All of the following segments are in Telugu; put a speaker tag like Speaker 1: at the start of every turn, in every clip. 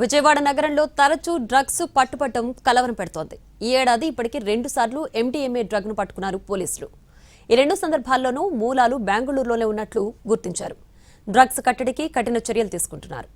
Speaker 1: విజయవాడ నగరంలో తరచూ డ్రగ్స్ పట్టుపట్టడం కలవరం పెడుతోంది. ఈ ఏడాది ఇప్పటికి 2 సార్లు ఎండీఎంఏ డ్రగ్ ను పట్టుకున్నారు పోలీసులు. ఈ 2 సందర్భాల్లోనూ మూలాలు బెంగళూరులోనే ఉన్నట్లు గుర్తించారు. డ్రగ్స్ కట్టడికి కఠిన చర్యలు తీసుకుంటున్నారు.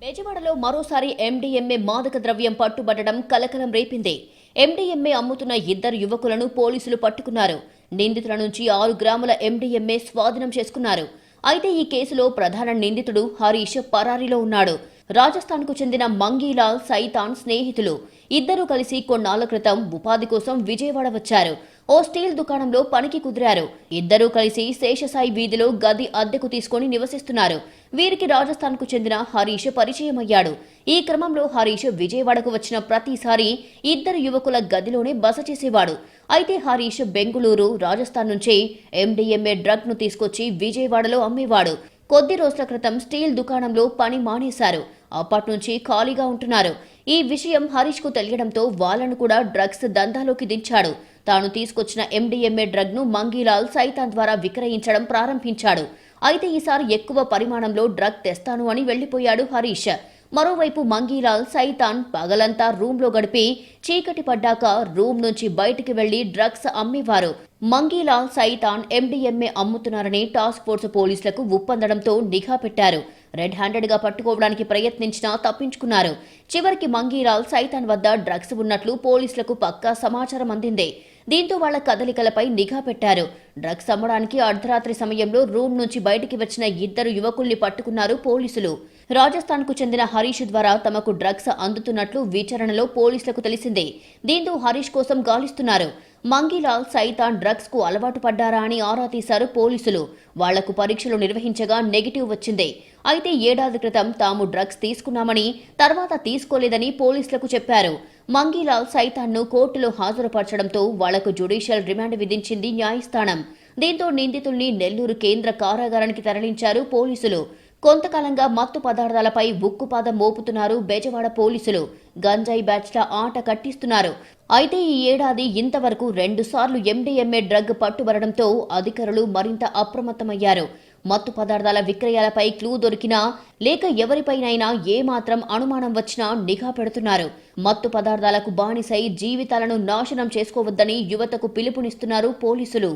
Speaker 2: విజయవాడలో మరోసారి ఎండీఎంఏ మాదక ద్రవ్యం పట్టుబట్టడం కలకలం రేపింది. ఎండీఎంఏ అమ్ముతున్న 2 యువకులను పోలీసులు పట్టుకున్నారు. నిందితుల నుంచి 6 గ్రాముల ఎండీఎంఏ స్వాధీనం చేసుకున్నారు. అయితే ఈ కేసులో ప్రధాన నిందితుడు హరీష్ పరారీలో ఉన్నాడు. రాజస్థాన్కు చెందిన మంగీలాల్ సైతాన్ స్నేహితులు ఇద్దరూ కలిసి కొన్నాళ్ల క్రితం ఉపాధి కోసం విజయవాడ వచ్చారు. ఓ స్టీల్ దుకాణంలో పనికి కుదిరారు. ఇద్దరూ కలిసి శేషసాయి వీధిలో గది అద్దెకు తీసుకుని నివసిస్తున్నారు. వీరికి రాజస్థాన్కు చెందిన హరీష్ పరిచయమయ్యాడు. ఈ క్రమంలో హరీష్ విజయవాడకు వచ్చిన ప్రతిసారి 2 యువకుల గదిలోనే బస చేసేవాడు. అయితే హరీష్ బెంగుళూరు, రాజస్థాన్ నుంచి ఎండీఎంఏ డ్రగ్ ను తీసుకొచ్చి విజయవాడలో అమ్మేవాడు. కొద్ది రోజుల క్రితం స్టీల్ దుకాణంలో పని మానేశారు. అప్పట్నుంచి ఖాళీగా ఉంటున్నారు. ఈ విషయం హరీష్ కు తెలియడంతో వాళ్లను కూడా డ్రగ్స్ దందాలోకి దించాడు. తాను తీసుకొచ్చిన ఎండీఎంఏ డ్రగ్ ను మంగీలాల్ సైతాన్ ద్వారా విక్రయించడం ప్రారంభించాడు. అయితే ఈసారి ఎక్కువ పరిమాణంలో డ్రగ్ తెస్తాను అని వెళ్లిపోయాడు హరీష్. మరోవైపు మంగీలాల్ సైతాన్ పగలంతా రూమ్లో గడిపి చీకటి పడ్డాక రూమ్ నుంచి బయటికి వెళ్లి డ్రగ్స్ అమ్మేవారు. మంగీలాల్ సైతాన్ ఎండీఎంఏ అమ్ముతున్నారని టాస్క్ ఫోర్స్ పోలీసులకు ఉప్పందడంతో నిఘా పెట్టారు. రెడ్ హ్యాండెడ్ గా పట్టుకోవడానికి ప్రయత్నించినా తప్పించుకున్నారు. చివరికి మంగీలాల్ సైతాన్ వద్ద డ్రగ్స్ ఉన్నట్లు పోలీసులకు పక్కా సమాచారం అందింది. దీంతో వాళ్ల కదలికలపై నిఘా పెట్టారు. డ్రగ్స్ అమ్మడానికి అర్ధరాత్రి సమయంలో రూమ్ నుంచి బయటికి వచ్చిన 2 యువకుల్ని పట్టుకున్నారు పోలీసులు. రాజస్థాన్ కు చెందిన హరీష్ ద్వారా తమకు డ్రగ్స్ అందుతున్నట్లు విచారణలో పోలీసులకు తెలిసింది. దీంతో హరీష్ కోసం గాలిస్తున్నారు. మంగీలాల్ సైతాన్ డ్రగ్స్ కు అలవాటు పడ్డారా అని ఆరా తీశారు పోలీసులు. వాళ్లకు పరీక్షలు నిర్వహించగా నెగిటివ్ వచ్చింది. అయితే ఏడాది క్రితం తాము డ్రగ్స్ తీసుకున్నామని, తర్వాత తీసుకోలేదని పోలీసులకు చెప్పారు. మంగీలాల్ సైతాన్ ను కోర్టులో హాజరుపరచడంతో వాళ్లకు జ్యుడిషియల్ రిమాండ్ విధించింది న్యాయస్థానం. దీంతో నిందితుల్ని నెల్లూరు కేంద్ర కారాగారానికి తరలించారు పోలీసులు. కొంతకాలంగా మత్తు పదార్థాలపై ఉక్కుపాదం మోపుతున్నారు బెజవాడ పోలీసులు. గంజాయి బ్యాచ్ల ఆట కట్టిస్తున్నారు. అయితే ఈ ఏడాది ఇంతవరకు 2 సార్లు ఎండీఎంఏ డ్రగ్ పట్టుబడడంతో అధికారులు మరింత అప్రమత్తమయ్యారు. మత్తు పదార్థాల విక్రయాలపై క్లూ దొరికినా లేక ఎవరిపైనైనా ఏమాత్రం అనుమానం వచ్చినా నిఘా పెడుతున్నారు. మత్తు పదార్థాలకు బానిసై జీవితాలను నాశనం చేసుకోవద్దని యువతకు పిలుపునిస్తున్నారు పోలీసులు.